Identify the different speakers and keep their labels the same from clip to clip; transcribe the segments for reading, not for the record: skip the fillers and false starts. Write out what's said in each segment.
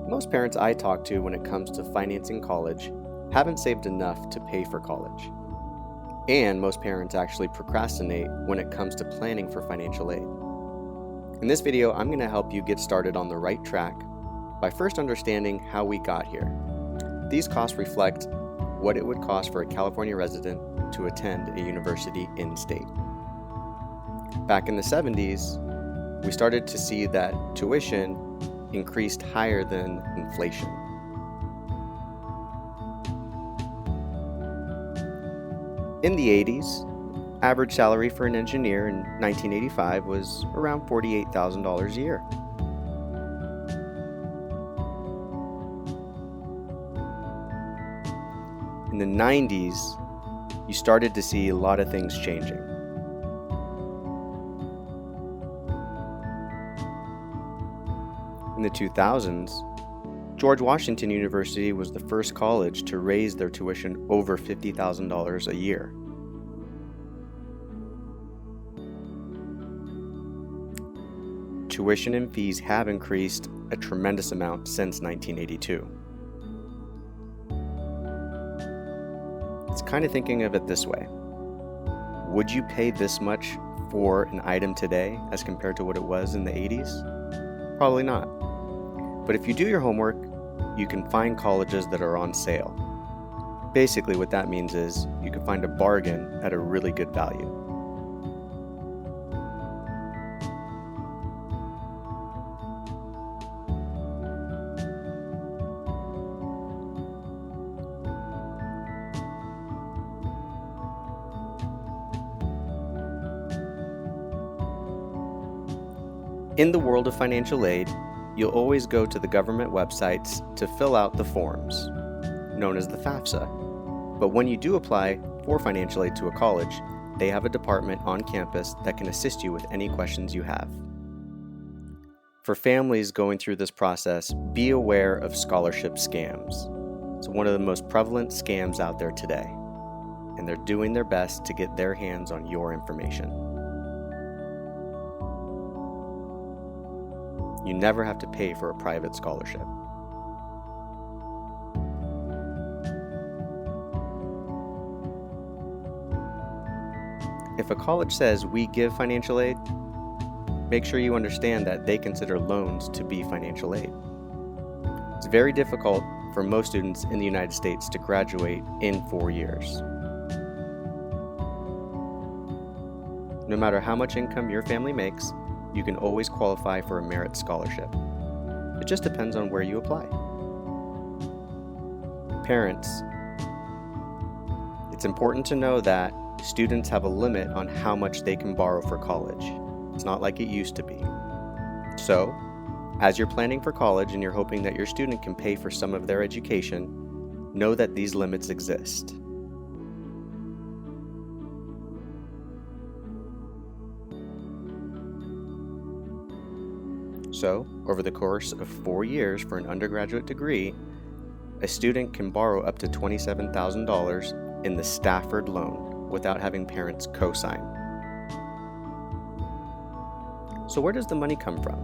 Speaker 1: Most parents I talk to when it comes to financing college haven't saved enough to pay for college. And most parents actually procrastinate when it comes to planning for financial aid. In this video, I'm going to help you get started on the right track by first understanding how we got here. These costs reflect what it would cost for a California resident to attend a university in-state. Back in the 70s, we started to see that tuition increased higher than inflation. In the 80s, average salary for an engineer in 1985 was around $48,000 a year. In the 90s, you started to see a lot of things changing. In the 2000s, George Washington University was the first college to raise their tuition over $50,000 a year. Tuition and fees have increased a tremendous amount since 1982. It's kind of thinking of it this way. Would you pay this much for an item today as compared to what it was in the 80s? Probably not. But if you do your homework, you can find colleges that are on sale. Basically, what that means is you can find a bargain at a really good value. In the world of financial aid, you'll always go to the government websites to fill out the forms, known as the FAFSA. But when you do apply for financial aid to a college, they have a department on campus that can assist you with any questions you have. For families going through this process, be aware of scholarship scams. It's one of the most prevalent scams out there today, and they're doing their best to get their hands on your information. You never have to pay for a private scholarship. If a college says we give financial aid, make sure you understand that they consider loans to be financial aid. It's very difficult for most students in the United States to graduate in 4 years. No matter how much income your family makes, you can always qualify for a merit scholarship. It just depends on where you apply. Parents, it's important to know that students have a limit on how much they can borrow for college. It's not like it used to be. So, as you're planning for college and you're hoping that your student can pay for some of their education, know that these limits exist. So, over the course of 4 years for an undergraduate degree, a student can borrow up to $27,000 in the Stafford loan without having parents co-sign. So where does the money come from?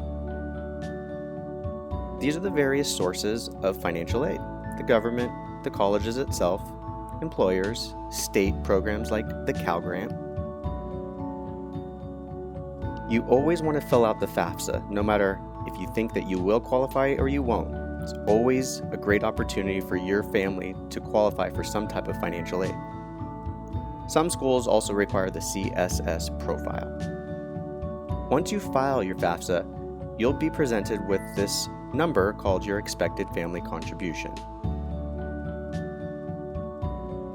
Speaker 1: These are the various sources of financial aid: the government, the colleges itself, employers, state programs like the Cal Grant. You always want to fill out the FAFSA, no matter if you think that you will qualify or you won't. It's always a great opportunity for your family to qualify for some type of financial aid. Some schools also require the CSS profile. Once you file your FAFSA, you'll be presented with this number called your expected family contribution.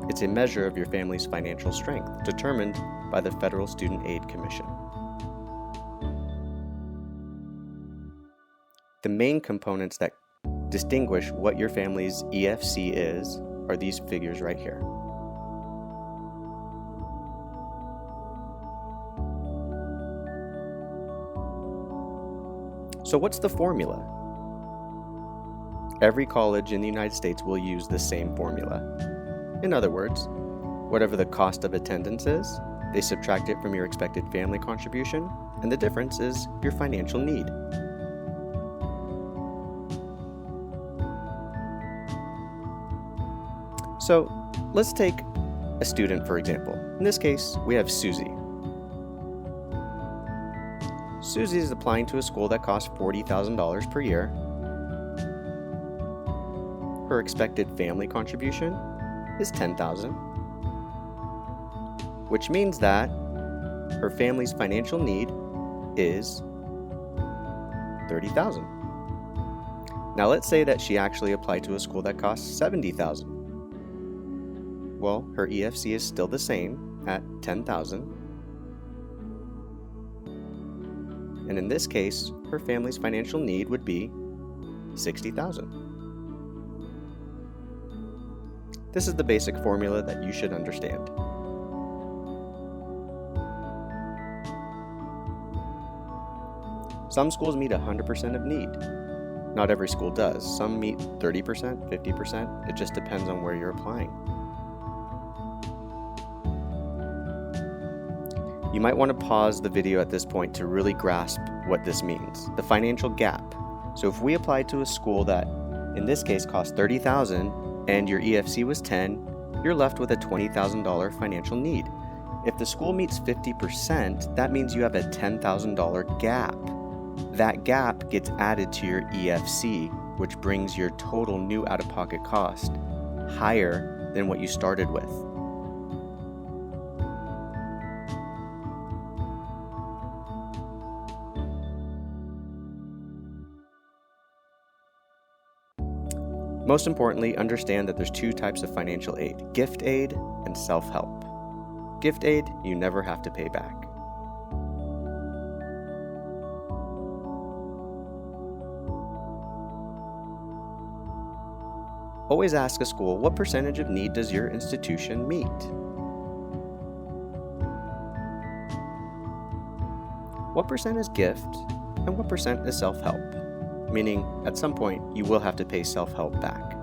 Speaker 1: It's a measure of your family's financial strength, determined by the Federal Student Aid Commission. The main components that distinguish what your family's EFC is are these figures right here. So what's the formula? Every college in the United States will use the same formula. In other words, whatever the cost of attendance is, they subtract it from your expected family contribution, and the difference is your financial need. So let's take a student, for example. In this case, we have Susie. Susie is applying to a school that costs $40,000 per year. Her expected family contribution is $10,000, which means that her family's financial need is $30,000. Now let's say that she actually applied to a school that costs $70,000. Well, her EFC is still the same at $10,000. And in this case, her family's financial need would be $60,000. This is the basic formula that you should understand. Some schools meet 100% of need. Not every school does. Some meet 30%, 50%. It just depends on where you're applying. You might want to pause the video at this point to really grasp what this means. The financial gap. So if we applied to a school that, in this case, cost $30,000 and your EFC was 10, you're left with a $20,000 financial need. If the school meets 50%, that means you have a $10,000 gap. That gap gets added to your EFC, which brings your total new out-of-pocket cost higher than what you started with. Most importantly, understand that there's two types of financial aid: gift aid and self-help. Gift aid, you never have to pay back. Always ask a school, what percentage of need does your institution meet? What percent is gift and what percent is self-help? Meaning, at some point, you will have to pay self-help back.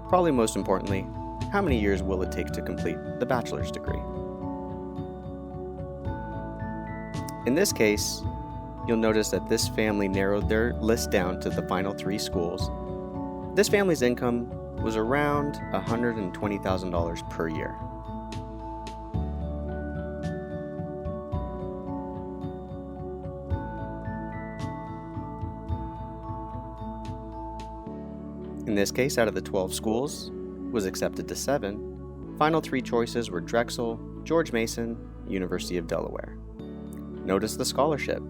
Speaker 1: Probably most importantly, how many years will it take to complete the bachelor's degree? In this case, you'll notice that this family narrowed their list down to the final 3 schools. This family's income was around $120,000 per year. In this case, out of the 12 schools, was accepted to 7. Final 3 choices were Drexel, George Mason, University of Delaware. Notice the scholarship.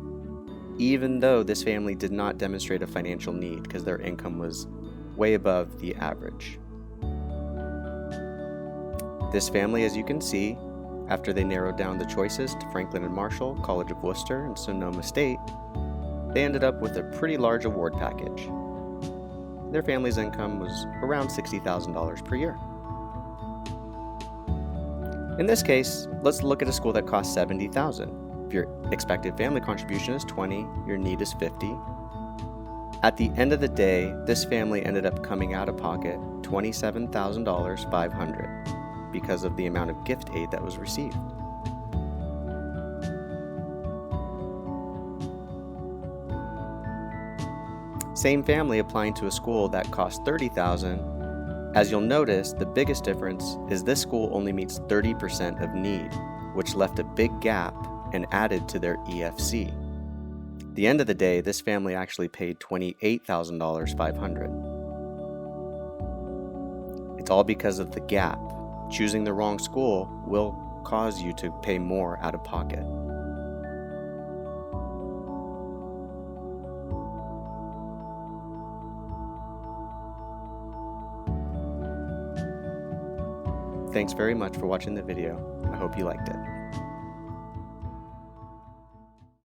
Speaker 1: Even though this family did not demonstrate a financial need because their income was way above the average. This family, as you can see, after they narrowed down the choices to Franklin and Marshall, College of Worcester, and Sonoma State, they ended up with a pretty large award package. Their family's income was around $60,000 per year. In this case, let's look at a school that costs $70,000. If your expected family contribution is $20,000, your need is $50,000. At the end of the day, this family ended up coming out of pocket $27,500 because of the amount of gift aid that was received. Same family applying to a school that cost $30,000. As you'll notice, the biggest difference is this school only meets 30% of need, which left a big gap and added to their EFC. At the end of the day, this family actually paid $28,500. It's all because of the gap. Choosing the wrong school will cause you to pay more out of pocket. Thanks very much for watching the video. I hope you liked it.